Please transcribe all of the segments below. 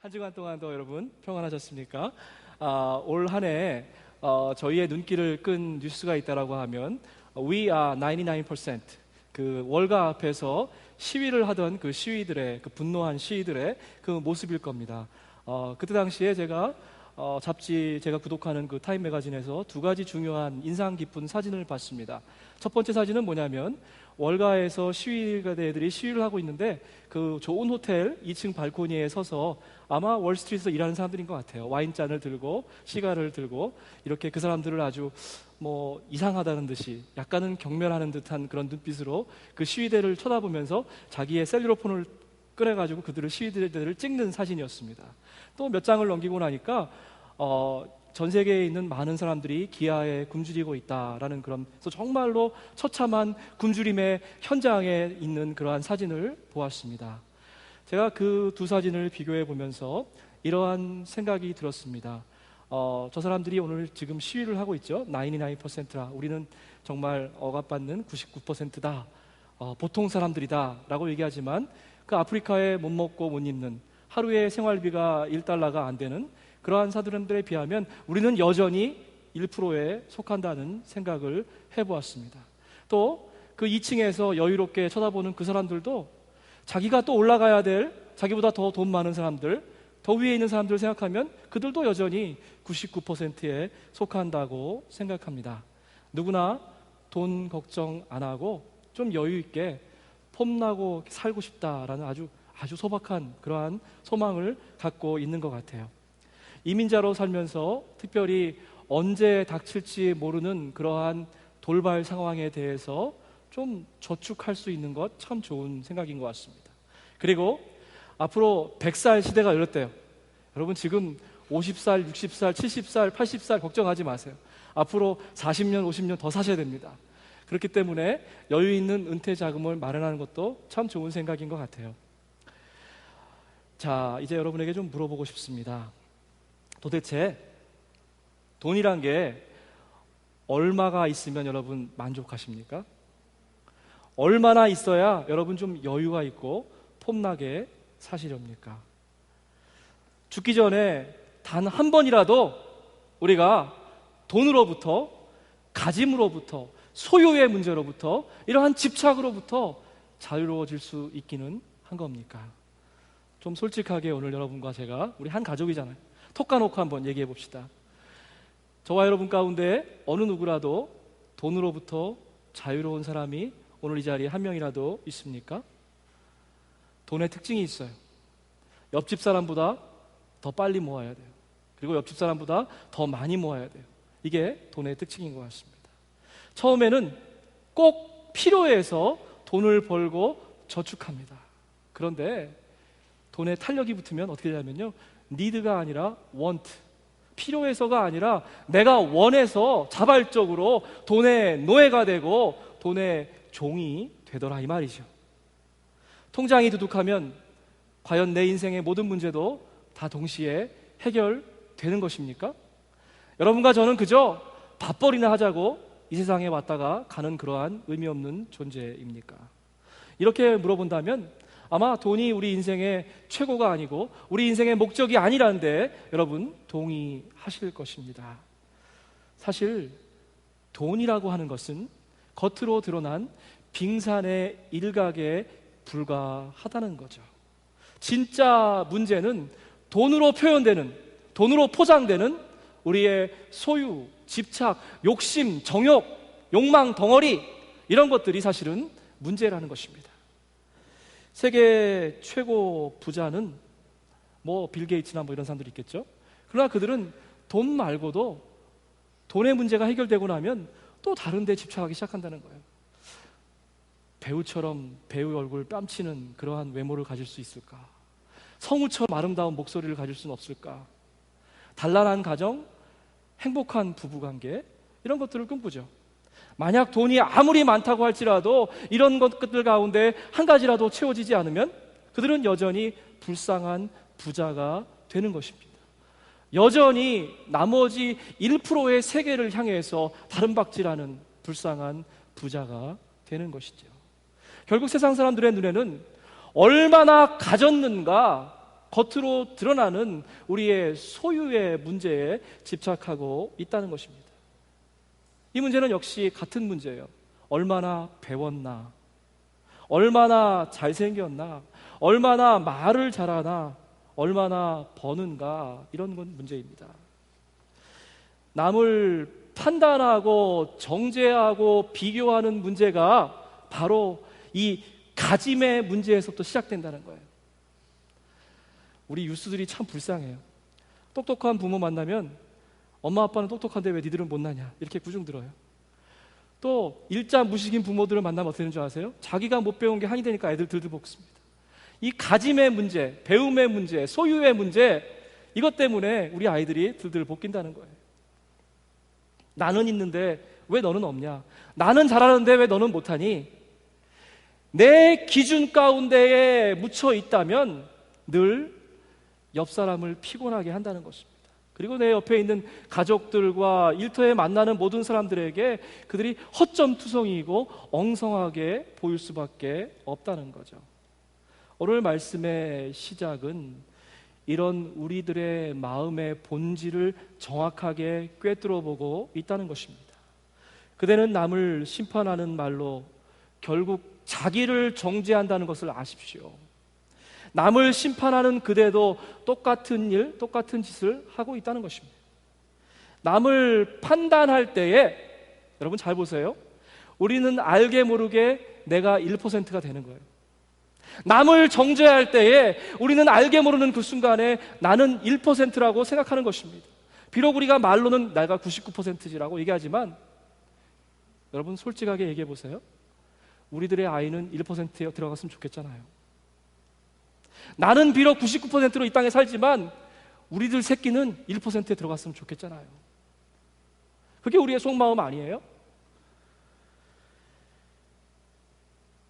한 주간 동안도 여러분 평안하셨습니까? 올 한 해 저희의 눈길을 끈 뉴스가 있다라고 하면 We are 99% 그 월가 앞에서 시위를 하던 그 시위들의 그 분노한 시위들의 그 모습일 겁니다. 그때 당시에 제가 잡지 제가 구독하는 그 타임 매거진에서 두 가지 중요한 인상 깊은 사진을 봤습니다. 첫 번째 사진은 뭐냐면 월가에서 시위가들이 시위를 하고 있는데 그 좋은 호텔 2층 발코니에 서서 아마 월스트리트에서 일하는 사람들인 것 같아요. 와인잔을 들고 시가를 들고 이렇게 그 사람들을 아주 이상하다는 듯이 약간은 경멸하는 듯한 그런 눈빛으로 그 시위대를 쳐다보면서 자기의 셀룰로폰을 꺼내가지고 그들을 시위대들을 찍는 사진이었습니다. 또 몇 장을 넘기고 나니까 전 세계에 있는 많은 사람들이 기아에 굶주리고 있다라는 그래서 정말로 처참한 굶주림의 현장에 있는 그러한 사진을 보았습니다. 제가 그 두 사진을 비교해 보면서 이러한 생각이 들었습니다. 저 사람들이 오늘 지금 시위를 하고 있죠. 99%라 우리는 정말 억압받는 99%다. 보통 사람들이다 라고 얘기하지만 그 아프리카에 못 먹고 못 입는 하루의 생활비가 1달러가 안 되는 그러한 사람들에 비하면 우리는 여전히 1%에 속한다는 생각을 해보았습니다. 또 그 2층에서 여유롭게 쳐다보는 그 사람들도 자기가 또 올라가야 될 자기보다 더 돈 많은 사람들, 더 위에 있는 사람들을 생각하면 그들도 여전히 99%에 속한다고 생각합니다. 누구나 돈 걱정 안 하고 좀 여유 있게 폼나고 살고 싶다라는 아주 소박한 그러한 소망을 갖고 있는 것 같아요. 이민자로 살면서 특별히 언제 닥칠지 모르는 그러한 돌발 상황에 대해서 좀 저축할 수 있는 것 참 좋은 생각인 것 같습니다. 그리고 앞으로 100살 시대가 열렸대요. 여러분 지금 50살, 60살, 70살, 80살 걱정하지 마세요. 앞으로 40년, 50년 더 사셔야 됩니다. 그렇기 때문에 여유 있는 은퇴 자금을 마련하는 것도 참 좋은 생각인 것 같아요. 자, 이제 여러분에게 좀 물어보고 싶습니다. 도대체 돈이란 게 얼마가 있으면 여러분 만족하십니까? 얼마나 있어야 여러분 좀 여유가 있고 폼나게 사시렵니까? 죽기 전에 단 한 번이라도 우리가 돈으로부터, 가짐으로부터, 소유의 문제로부터, 이러한 집착으로부터 자유로워질 수 있기는 한 겁니까? 좀 솔직하게 오늘 여러분과 제가 우리 한 가족이잖아요. 톡 까놓고 한번 얘기해 봅시다. 저와 여러분 가운데 어느 누구라도 돈으로부터 자유로운 사람이 오늘 이 자리에 한 명이라도 있습니까? 돈의 특징이 있어요. 옆집 사람보다 더 빨리 모아야 돼요. 그리고 옆집 사람보다 더 많이 모아야 돼요. 이게 돈의 특징인 것 같습니다. 처음에는 꼭 필요해서 돈을 벌고 저축합니다. 그런데 돈에 탄력이 붙으면 어떻게 되냐면요, need가 아니라 want, 필요해서가 아니라 내가 원해서 자발적으로 돈의 노예가 되고 돈의 종이 되더라 이 말이죠. 통장이 두둑하면 과연 내 인생의 모든 문제도 다 동시에 해결되는 것입니까? 여러분과 저는 그저 밥벌이나 하자고 이 세상에 왔다가 가는 그러한 의미 없는 존재입니까? 이렇게 물어본다면 아마 돈이 우리 인생의 최고가 아니고 우리 인생의 목적이 아니라는데 여러분 동의하실 것입니다. 사실 돈이라고 하는 것은 겉으로 드러난 빙산의 일각에 불과하다는 거죠. 진짜 문제는 돈으로 표현되는, 돈으로 포장되는 우리의 소유, 집착, 욕심, 정욕, 욕망, 덩어리, 이런 것들이 사실은 문제라는 것입니다. 세계 최고 부자는 빌 게이츠나 이런 사람들이 있겠죠. 그러나 그들은 돈 말고도 돈의 문제가 해결되고 나면 또 다른 데 집착하기 시작한다는 거예요. 배우처럼 배우 얼굴 뺨치는 그러한 외모를 가질 수 있을까? 성우처럼 아름다운 목소리를 가질 수는 없을까? 단란한 가정, 행복한 부부관계, 이런 것들을 꿈꾸죠. 만약 돈이 아무리 많다고 할지라도 이런 것들 가운데 한 가지라도 채워지지 않으면 그들은 여전히 불쌍한 부자가 되는 것입니다. 여전히 나머지 1%의 세계를 향해서 다름박질하는 불쌍한 부자가 되는 것이죠. 결국 세상 사람들의 눈에는 얼마나 가졌는가 겉으로 드러나는 우리의 소유의 문제에 집착하고 있다는 것입니다. 이 문제는 역시 같은 문제예요. 얼마나 배웠나, 얼마나 잘생겼나, 얼마나 말을 잘하나, 얼마나 버는가, 이런 건 문제입니다. 남을 판단하고 정죄하고 비교하는 문제가 바로 이 가짐의 문제에서부터 시작된다는 거예요. 우리 유스들이 참 불쌍해요. 똑똑한 부모 만나면 엄마 아빠는 똑똑한데 왜 니들은 못나냐, 이렇게 구중 들어요. 또 일자 무식인 부모들을 만나면 어떻게 되는 줄 아세요? 자기가 못 배운 게 한이 되니까 애들 들들 볶습니다. 이 가짐의 문제, 배움의 문제, 소유의 문제, 이것 때문에 우리 아이들이 들들 볶인다는 거예요. 나는 있는데 왜 너는 없냐? 나는 잘하는데 왜 너는 못하니? 내 기준 가운데에 묻혀 있다면 늘 옆 사람을 피곤하게 한다는 것입니다. 그리고 내 옆에 있는 가족들과 일터에 만나는 모든 사람들에게 그들이 허점투성이고 엉성하게 보일 수밖에 없다는 거죠. 오늘 말씀의 시작은 이런 우리들의 마음의 본질을 정확하게 꿰뚫어 보고 있다는 것입니다. 그대는 남을 심판하는 말로 결국 자기를 정죄한다는 것을 아십시오. 남을 심판하는 그대도 똑같은 일, 똑같은 짓을 하고 있다는 것입니다. 남을 판단할 때에, 여러분 잘 보세요. 우리는 알게 모르게 내가 1%가 되는 거예요. 남을 정죄할 때에 우리는 알게 모르는 그 순간에 나는 1%라고 생각하는 것입니다. 비록 우리가 말로는 내가 99%지라고 얘기하지만, 여러분 솔직하게 얘기해 보세요. 우리들의 아이는 1%에 들어갔으면 좋겠잖아요. 나는 비록 99%로 이 땅에 살지만 우리들 새끼는 1%에 들어갔으면 좋겠잖아요. 그게 우리의 속마음 아니에요?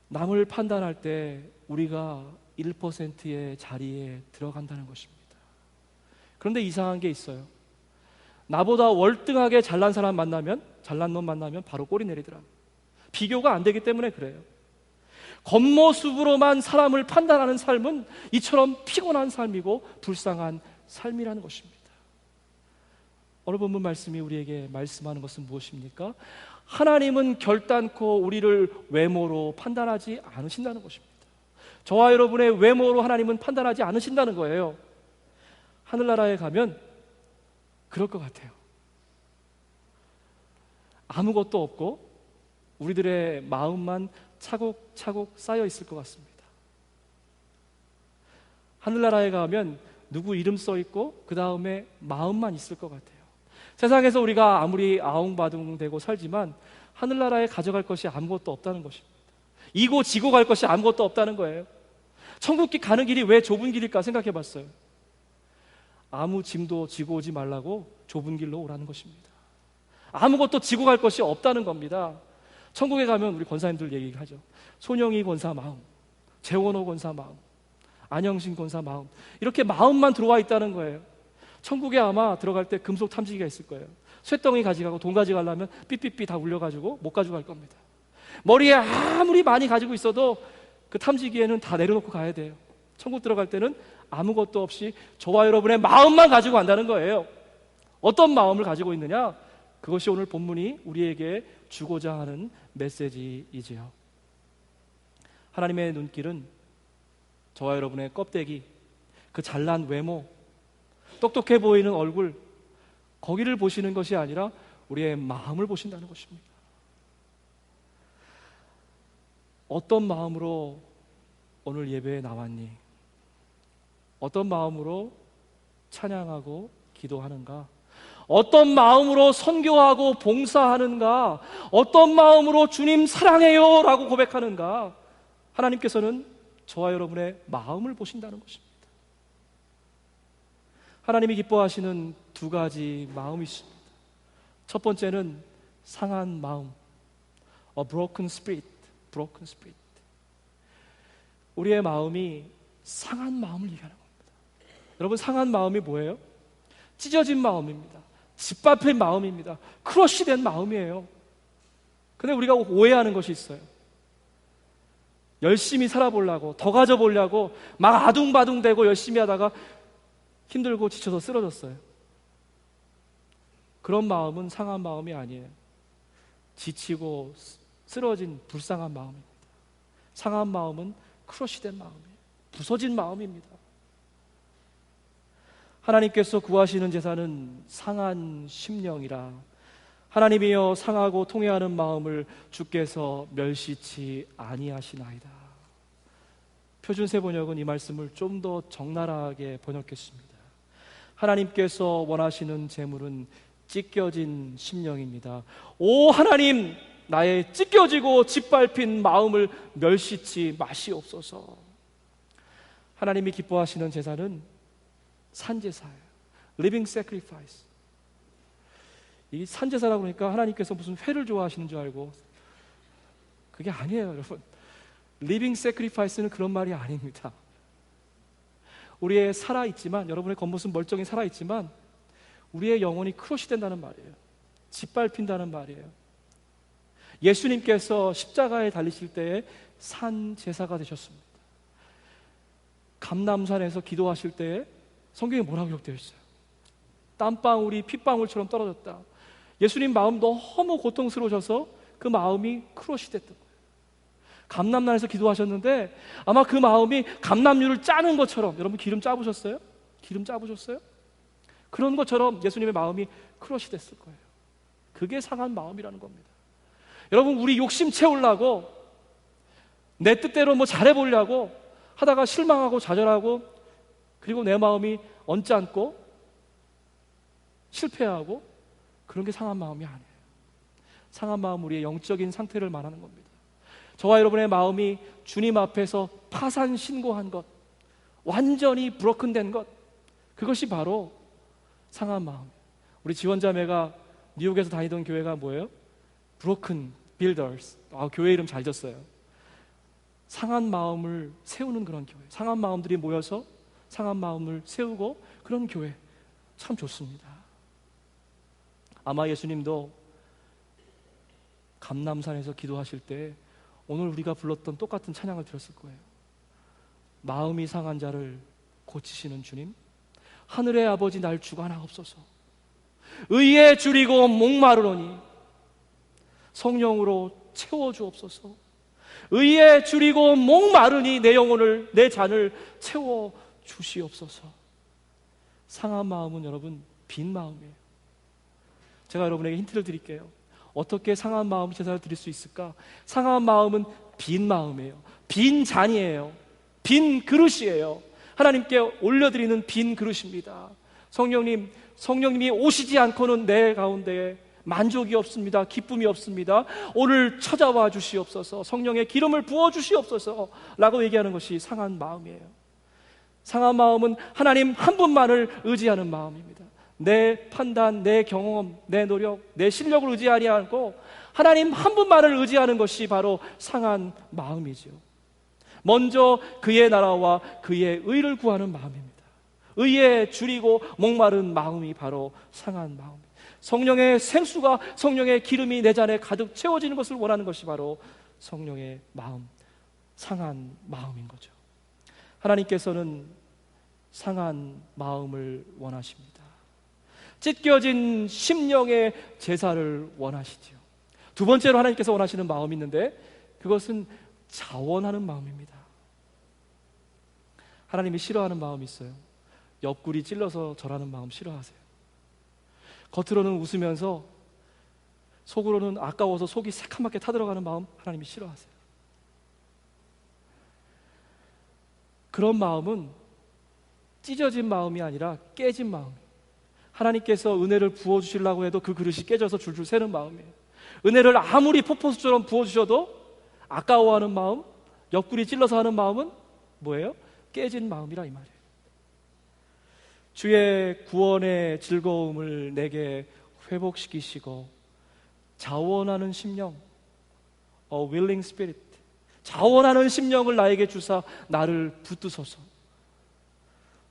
남을 판단할 때 우리가 1%의 자리에 들어간다는 것입니다. 그런데 이상한 게 있어요. 나보다 월등하게 잘난 사람 만나면, 잘난 놈 만나면 바로 꼬리 내리더라. 비교가 안 되기 때문에 그래요. 겉모습으로만 사람을 판단하는 삶은 이처럼 피곤한 삶이고 불쌍한 삶이라는 것입니다. 오늘 본문 말씀이 우리에게 말씀하는 것은 무엇입니까? 하나님은 결단코 우리를 외모로 판단하지 않으신다는 것입니다. 저와 여러분의 외모로 하나님은 판단하지 않으신다는 거예요. 하늘나라에 가면 그럴 것 같아요. 아무것도 없고 우리들의 마음만 차곡차곡 쌓여 있을 것 같습니다. 하늘나라에 가면 누구 이름 써 있고 그 다음에 마음만 있을 것 같아요. 세상에서 우리가 아무리 아웅바둥대고 살지만 하늘나라에 가져갈 것이 아무것도 없다는 것입니다. 이고 지고 갈 것이 아무것도 없다는 거예요. 천국길 가는 길이 왜 좁은 길일까 생각해 봤어요. 아무 짐도 지고 오지 말라고 좁은 길로 오라는 것입니다. 아무것도 지고 갈 것이 없다는 겁니다. 천국에 가면 우리 권사님들 얘기하죠. 손영희 권사 마음, 재원호 권사 마음, 안영신 권사 마음, 이렇게 마음만 들어와 있다는 거예요. 천국에 아마 들어갈 때 금속 탐지기가 있을 거예요. 쇳덩이 가져가고 돈 가져가려면 삐삐삐 다 울려가지고 못 가져갈 겁니다. 머리에 아무리 많이 가지고 있어도 그 탐지기에는 다 내려놓고 가야 돼요. 천국 들어갈 때는 아무것도 없이 저와 여러분의 마음만 가지고 간다는 거예요. 어떤 마음을 가지고 있느냐? 그것이 오늘 본문이 우리에게 주고자 하는 메시지이지요. 하나님의 눈길은 저와 여러분의 껍데기, 그 잘난 외모, 똑똑해 보이는 얼굴, 거기를 보시는 것이 아니라 우리의 마음을 보신다는 것입니다. 어떤 마음으로 오늘 예배에 나왔니? 어떤 마음으로 찬양하고 기도하는가? 어떤 마음으로 선교하고 봉사하는가? 어떤 마음으로 주님 사랑해요 라고 고백하는가? 하나님께서는 저와 여러분의 마음을 보신다는 것입니다. 하나님이 기뻐하시는 두 가지 마음이 있습니다. 첫 번째는 상한 마음, a broken spirit, broken spirit. 우리의 마음이 상한 마음을 얘기하는 겁니다. 여러분, 상한 마음이 뭐예요? 찢어진 마음입니다. 짓밟힌 마음입니다. 크러쉬된 마음이에요. 근데 우리가 오해하는 것이 있어요. 열심히 살아보려고, 더 가져보려고 막 아둥바둥대고 열심히 하다가 힘들고 지쳐서 쓰러졌어요. 그런 마음은 상한 마음이 아니에요. 지치고 쓰러진 불쌍한 마음입니다. 상한 마음은 크러쉬된 마음이에요. 부서진 마음입니다. 하나님께서 구하시는 제사는 상한 심령이라 하나님이여 상하고 통회하는 마음을 주께서 멸시치 아니하시나이다. 표준세 번역은 이 말씀을 좀 더 적나라하게 번역했습니다. 하나님께서 원하시는 제물은 찢겨진 심령입니다. 오 하나님, 나의 찢겨지고 짓밟힌 마음을 멸시치 마시옵소서. 하나님이 기뻐하시는 제사는 산제사예요. Living Sacrifice. 이 산제사라고 그러니까 하나님께서 무슨 회를 좋아하시는 줄 알고, 그게 아니에요, 여러분. Living Sacrifice는 그런 말이 아닙니다. 우리의 살아있지만, 여러분의 겉모습 멀쩡히 살아있지만 우리의 영혼이 크러쉬 된다는 말이에요. 짓밟힌다는 말이에요. 예수님께서 십자가에 달리실 때에 산제사가 되셨습니다. 감람산에서 기도하실 때에 성경에 뭐라고 기록되어 있어요? 땀방울이 핏방울처럼 떨어졌다. 예수님 마음 너무 고통스러우셔서 그 마음이 크러쉬 됐던 거예요. 감람산에서 기도하셨는데 아마 그 마음이 감람류를 짜는 것처럼, 여러분 기름 짜보셨어요? 기름 짜보셨어요? 그런 것처럼 예수님의 마음이 크러쉬 됐을 거예요. 그게 상한 마음이라는 겁니다. 여러분, 우리 욕심 채우려고 내 뜻대로 뭐 잘해보려고 하다가 실망하고 좌절하고, 그리고 내 마음이 언짢고 실패하고, 그런 게 상한 마음이 아니에요. 상한 마음은 우리의 영적인 상태를 말하는 겁니다. 저와 여러분의 마음이 주님 앞에서 파산 신고한 것, 완전히 브로큰된 것, 그것이 바로 상한 마음. 우리 지원자매가 뉴욕에서 다니던 교회가 뭐예요? Broken Builders. 교회 이름 잘 졌어요. 상한 마음을 세우는 그런 교회, 상한 마음들이 모여서 상한 마음을 세우고, 그런 교회 참 좋습니다. 아마 예수님도 감람산에서 기도하실 때 오늘 우리가 불렀던 똑같은 찬양을 들었을 거예요. 마음이 상한 자를 고치시는 주님, 하늘의 아버지 날 주관하옵소서. 의에 줄이고 목마르노니 성령으로 채워주옵소서. 의에 줄이고 목마르니 내 영혼을, 내 잔을 채워주시옵소서. 상한 마음은 여러분 빈 마음이에요. 제가 여러분에게 힌트를 드릴게요. 어떻게 상한 마음 제사를 드릴 수 있을까? 상한 마음은 빈 마음이에요. 빈 잔이에요. 빈 그릇이에요. 하나님께 올려드리는 빈 그릇입니다. 성령님이 오시지 않고는 내 가운데에 만족이 없습니다. 기쁨이 없습니다. 오늘 찾아와 주시옵소서. 성령의 기름을 부어 주시옵소서 라고 얘기하는 것이 상한 마음이에요. 상한 마음은 하나님 한 분만을 의지하는 마음입니다. 내 판단, 내 경험, 내 노력, 내 실력을 의지하지 않고 하나님 한 분만을 의지하는 것이 바로 상한 마음이죠. 먼저 그의 나라와 그의 의를 구하는 마음입니다. 의에 줄이고 목마른 마음이 바로 상한 마음입니다. 성령의 생수가, 성령의 기름이 내 잔에 가득 채워지는 것을 원하는 것이 바로 성령의 마음, 상한 마음인 거죠. 하나님께서는 상한 마음을 원하십니다. 찢겨진 심령의 제사를 원하시죠. 두 번째로 하나님께서 원하시는 마음이 있는데, 그것은 자원하는 마음입니다. 하나님이 싫어하는 마음이 있어요. 옆구리 찔러서 절하는 마음 싫어하세요. 겉으로는 웃으면서 속으로는 아까워서 속이 새카맣게 타들어가는 마음 하나님이 싫어하세요. 그런 마음은 찢어진 마음이 아니라 깨진 마음이에요. 하나님께서 은혜를 부어주시려고 해도 그 그릇이 깨져서 줄줄 새는 마음이에요. 은혜를 아무리 폭포수처럼 부어주셔도 아까워하는 마음, 옆구리 찔러서 하는 마음은 뭐예요? 깨진 마음이라 이 말이에요. 주의 구원의 즐거움을 내게 회복시키시고 자원하는 심령, a willing spirit, 자원하는 심령을 나에게 주사 나를 붙드소서.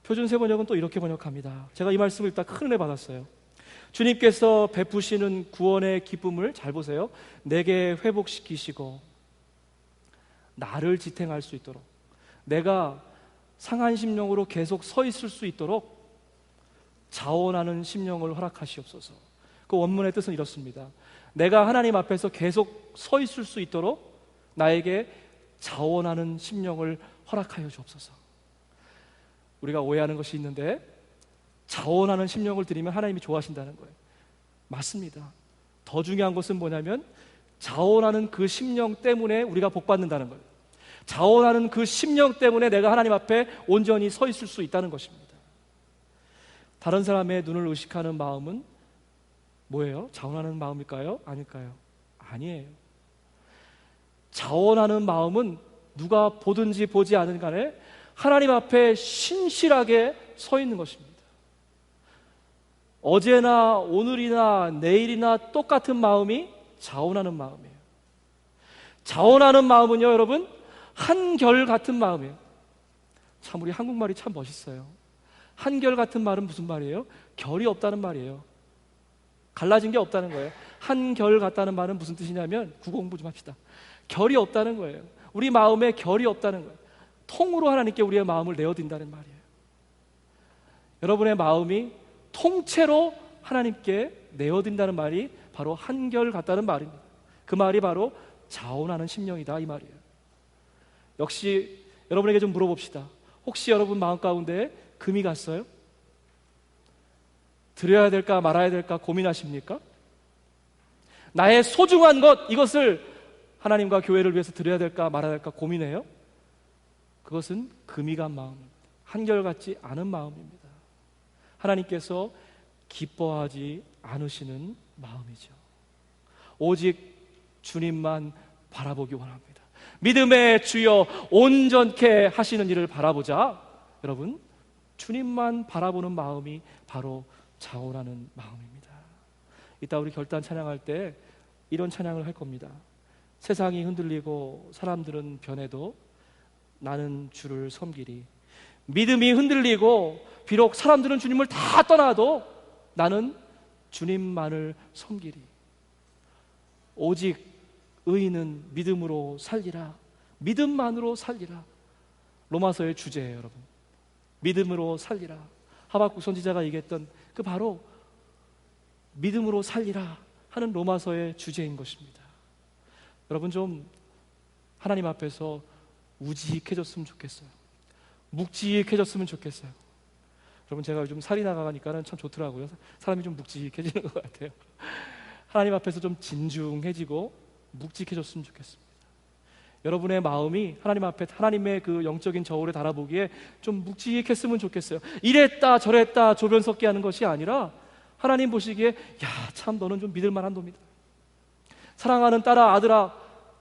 표준세 번역은 또 이렇게 번역합니다. 제가 이 말씀을 읽다 큰 은혜 받았어요. 주님께서 베푸시는 구원의 기쁨을 잘 보세요. 내게 회복시키시고 나를 지탱할 수 있도록, 내가 상한 심령으로 계속 서 있을 수 있도록 자원하는 심령을 허락하시옵소서. 그 원문의 뜻은 이렇습니다. 내가 하나님 앞에서 계속 서 있을 수 있도록 나에게 자원하는 심령을 허락하여 주옵소서. 우리가 오해하는 것이 있는데, 자원하는 심령을 드리면 하나님이 좋아하신다는 거예요. 맞습니다. 더 중요한 것은 뭐냐면 자원하는 그 심령 때문에 우리가 복받는다는 거예요. 자원하는 그 심령 때문에 내가 하나님 앞에 온전히 서 있을 수 있다는 것입니다. 다른 사람의 눈을 의식하는 마음은 뭐예요? 자원하는 마음일까요? 아닐까요? 아니에요. 자원하는 마음은 누가 보든지 보지 않은 간에 하나님 앞에 신실하게 서 있는 것입니다. 어제나 오늘이나 내일이나 똑같은 마음이 자원하는 마음이에요. 자원하는 마음은요, 여러분, 한결 같은 마음이에요. 참, 우리 한국말이 참 멋있어요. 한결 같은 말은 무슨 말이에요? 결이 없다는 말이에요. 갈라진 게 없다는 거예요. 한결 같다는 말은 무슨 뜻이냐면, 국어 공부 좀 합시다. 결이 없다는 거예요. 우리 마음에 결이 없다는 거예요. 통으로 하나님께 우리의 마음을 내어드린다는 말이에요. 여러분의 마음이 통째로 하나님께 내어드린다는 말이 바로 한결 같다는 말입니다. 그 말이 바로 자원하는 심령이다, 이 말이에요. 역시 여러분에게 좀 물어봅시다. 혹시 여러분 마음 가운데 금이 갔어요? 드려야 될까 말아야 될까 고민하십니까? 나의 소중한 것, 이것을 하나님과 교회를 위해서 드려야 될까 말아야 될까 고민해요? 그것은 금이 간 마음, 한결같지 않은 마음입니다. 하나님께서 기뻐하지 않으시는 마음이죠. 오직 주님만 바라보기 원합니다. 믿음의 주여 온전케 하시는 일을 바라보자. 여러분, 주님만 바라보는 마음이 바로 자원하는 마음입니다. 이따 우리 결단 찬양할 때 이런 찬양을 할 겁니다. 세상이 흔들리고 사람들은 변해도 나는 주를 섬기리. 믿음이 흔들리고 비록 사람들은 주님을 다 떠나도 나는 주님만을 섬기리. 오직 의인은 믿음으로 살리라. 믿음만으로 살리라. 로마서의 주제예요, 여러분. 믿음으로 살리라. 하박국 선지자가 얘기했던 그 바로 믿음으로 살리라 하는 로마서의 주제인 것입니다. 여러분, 좀 하나님 앞에서 우직해졌으면 좋겠어요. 묵직해졌으면 좋겠어요. 여러분, 제가 요즘 살이 나가니까는 참 좋더라고요. 사람이 좀 묵직해지는 것 같아요. 하나님 앞에서 좀 진중해지고 묵직해졌으면 좋겠습니다. 여러분의 마음이 하나님 앞에 하나님의 그 영적인 저울에 달아보기에 좀 묵직했으면 좋겠어요. 이랬다 저랬다 조변 섞기 하는 것이 아니라 하나님 보시기에 야, 참 너는 좀 믿을 만한 놈이다. 사랑하는 딸아, 아들아,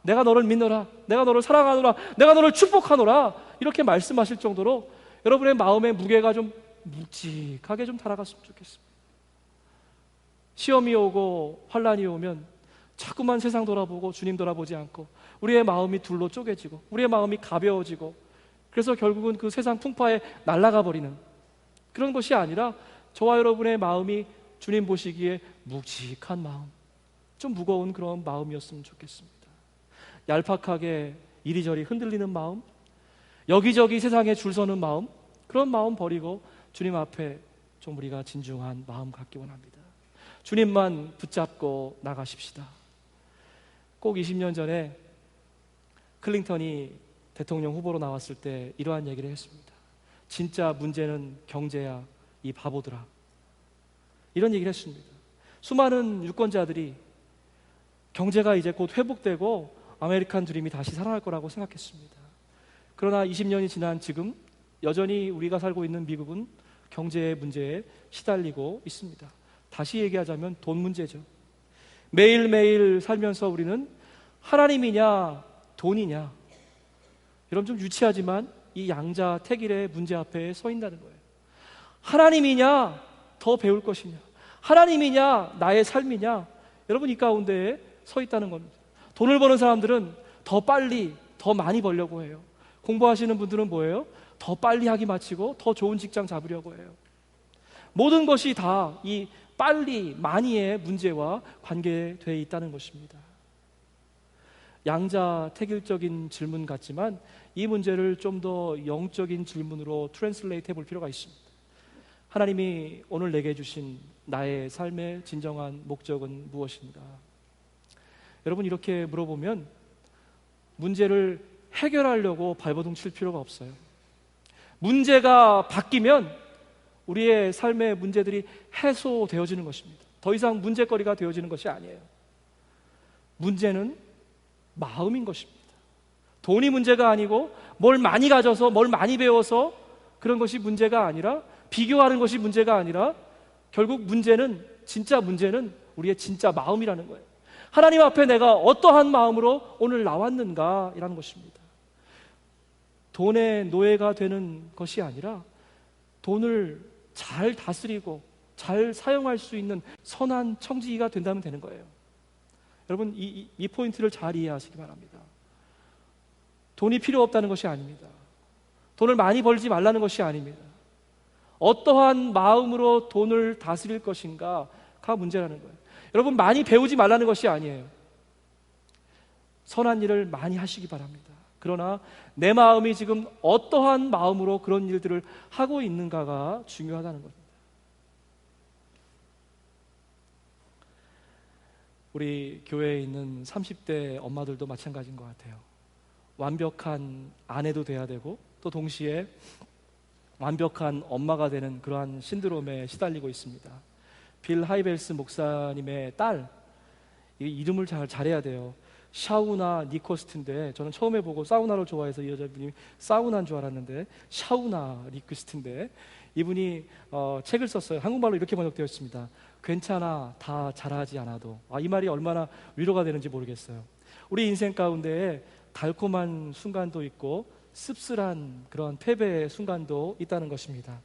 내가 너를 믿노라. 내가 너를 사랑하노라. 내가 너를 축복하노라. 이렇게 말씀하실 정도로 여러분의 마음의 무게가 좀 묵직하게 좀 달아갔으면 좋겠습니다. 시험이 오고 환난이 오면 자꾸만 세상 돌아보고 주님 돌아보지 않고 우리의 마음이 둘로 쪼개지고 우리의 마음이 가벼워지고 그래서 결국은 그 세상 풍파에 날아가 버리는 그런 것이 아니라 저와 여러분의 마음이 주님 보시기에 묵직한 마음, 좀 무거운 그런 마음이었으면 좋겠습니다. 얄팍하게 이리저리 흔들리는 마음, 여기저기 세상에 줄 서는 마음, 그런 마음 버리고 주님 앞에 좀 우리가 진중한 마음 갖기 원합니다. 주님만 붙잡고 나가십시다. 꼭 20년 전에 클린턴이 대통령 후보로 나왔을 때 이러한 얘기를 했습니다. 진짜 문제는 경제야, 이 바보들아. 이런 얘기를 했습니다. 수많은 유권자들이 경제가 이제 곧 회복되고 아메리칸 드림이 다시 살아날 거라고 생각했습니다. 그러나 20년이 지난 지금 여전히 우리가 살고 있는 미국은 경제의 문제에 시달리고 있습니다. 다시 얘기하자면 돈 문제죠. 매일매일 살면서 우리는 하나님이냐 돈이냐, 여러분 좀 유치하지만 이 양자택일의 문제 앞에 서 있다는 거예요. 하나님이냐 더 배울 것이냐, 하나님이냐 나의 삶이냐, 여러분 이 가운데에 서 있다는 겁니다. 돈을 버는 사람들은 더 빨리 더 많이 벌려고 해요. 공부하시는 분들은 뭐예요? 더 빨리 학위 마치고 더 좋은 직장 잡으려고 해요. 모든 것이 다 이 빨리 많이의 문제와 관계되어 있다는 것입니다. 양자택일적인 질문 같지만 이 문제를 좀 더 영적인 질문으로 트랜슬레이트 해볼 필요가 있습니다. 하나님이 오늘 내게 주신 나의 삶의 진정한 목적은 무엇인가? 여러분, 이렇게 물어보면 문제를 해결하려고 발버둥 칠 필요가 없어요. 문제가 바뀌면 우리의 삶의 문제들이 해소되어지는 것입니다. 더 이상 문제거리가 되어지는 것이 아니에요. 문제는 마음인 것입니다. 돈이 문제가 아니고 뭘 많이 가져서 뭘 많이 배워서 그런 것이 문제가 아니라, 비교하는 것이 문제가 아니라, 결국 문제는, 진짜 문제는 우리의 진짜 마음이라는 거예요. 하나님 앞에 내가 어떠한 마음으로 오늘 나왔는가 이라는 것입니다. 돈의 노예가 되는 것이 아니라 돈을 잘 다스리고 잘 사용할 수 있는 선한 청지기가 된다면 되는 거예요. 여러분, 이 포인트를 잘 이해하시기 바랍니다. 돈이 필요 없다는 것이 아닙니다. 돈을 많이 벌지 말라는 것이 아닙니다. 어떠한 마음으로 돈을 다스릴 것인가가 문제라는 거예요. 여러분, 많이 배우지 말라는 것이 아니에요. 선한 일을 많이 하시기 바랍니다. 그러나 내 마음이 지금 어떠한 마음으로 그런 일들을 하고 있는가가 중요하다는 겁니다. 우리 교회에 있는 30대 엄마들도 마찬가지인 것 같아요. 완벽한 아내도 돼야 되고 또 동시에 완벽한 엄마가 되는 그러한 신드롬에 시달리고 있습니다. 빌 하이벨스 목사님의 딸, 이름을 잘해야 돼요. 샤우나 니코스트인데, 저는 처음에 보고 사우나를 좋아해서 이 여자분이 사우나인 줄 알았는데 샤우나 니코스트인데, 이분이 책을 썼어요. 한국말로 이렇게 번역되어 있습니다. 괜찮아, 다 잘하지 않아도. 이 말이 얼마나 위로가 되는지 모르겠어요. 우리 인생 가운데에 달콤한 순간도 있고 씁쓸한 그런 패배의 순간도 있다는 것입니다.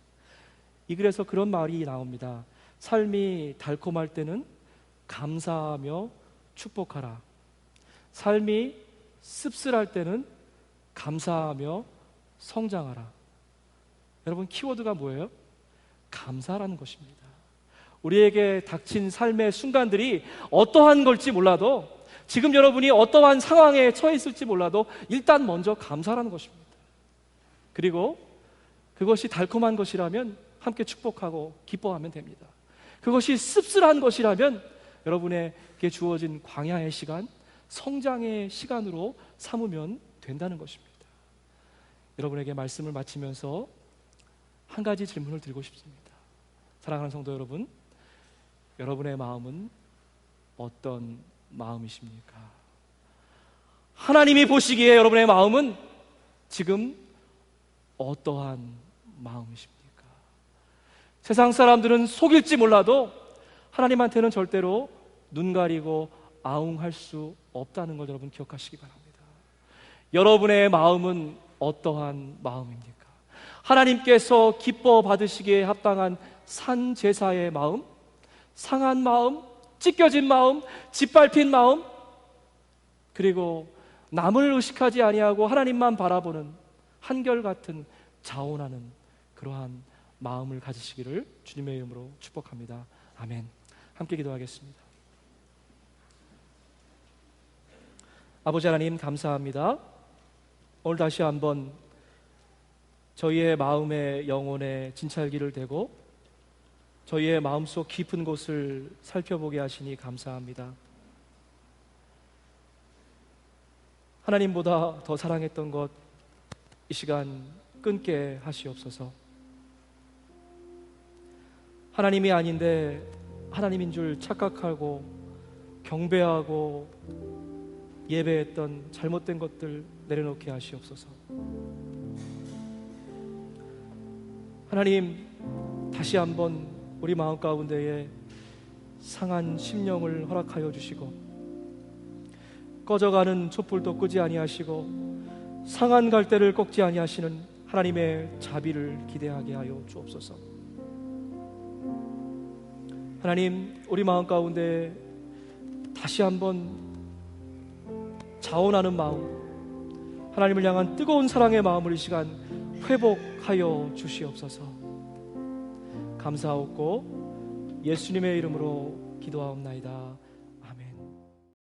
이 글에서 그런 말이 나옵니다. 삶이 달콤할 때는 감사하며 축복하라. 삶이 씁쓸할 때는 감사하며 성장하라. 여러분, 키워드가 뭐예요? 감사라는 것입니다. 우리에게 닥친 삶의 순간들이 어떠한 걸지 몰라도, 지금 여러분이 어떠한 상황에 처해 있을지 몰라도 일단 먼저 감사라는 것입니다. 그리고 그것이 달콤한 것이라면 함께 축복하고 기뻐하면 됩니다. 그것이 씁쓸한 것이라면 여러분에게 주어진 광야의 시간, 성장의 시간으로 삼으면 된다는 것입니다. 여러분에게 말씀을 마치면서 한 가지 질문을 드리고 싶습니다. 사랑하는 성도 여러분, 여러분의 마음은 어떤 마음이십니까? 하나님이 보시기에 여러분의 마음은 지금 어떠한 마음이십니까? 세상 사람들은 속일지 몰라도 하나님한테는 절대로 눈 가리고 아웅할 수 없다는 걸 여러분 기억하시기 바랍니다. 여러분의 마음은 어떠한 마음입니까? 하나님께서 기뻐 받으시기에 합당한 산 제사의 마음, 상한 마음, 찢겨진 마음, 짓밟힌 마음, 그리고 남을 의식하지 아니하고 하나님만 바라보는 한결같은 자원하는 그러한 마음을 가지시기를 주님의 이름으로 축복합니다. 아멘. 함께 기도하겠습니다. 아버지 하나님, 감사합니다. 오늘 다시 한번 저희의 마음의 영혼에 진찰기를 대고 저희의 마음속 깊은 곳을 살펴보게 하시니 감사합니다. 하나님보다 더 사랑했던 것, 이 시간 끊게 하시옵소서. 하나님이 아닌데 하나님인 줄 착각하고 경배하고 예배했던 잘못된 것들 내려놓게 하시옵소서. 하나님, 다시 한번 우리 마음 가운데에 상한 심령을 허락하여 주시고 꺼져가는 촛불도 끄지 아니하시고 상한 갈대를 꺾지 아니하시는 하나님의 자비를 기대하게 하여 주옵소서. 하나님, 우리 마음 가운데 다시 한번 자원하는 마음, 하나님을 향한 뜨거운 사랑의 마음을 이 시간 회복하여 주시옵소서. 감사하옵고 예수님의 이름으로 기도하옵나이다.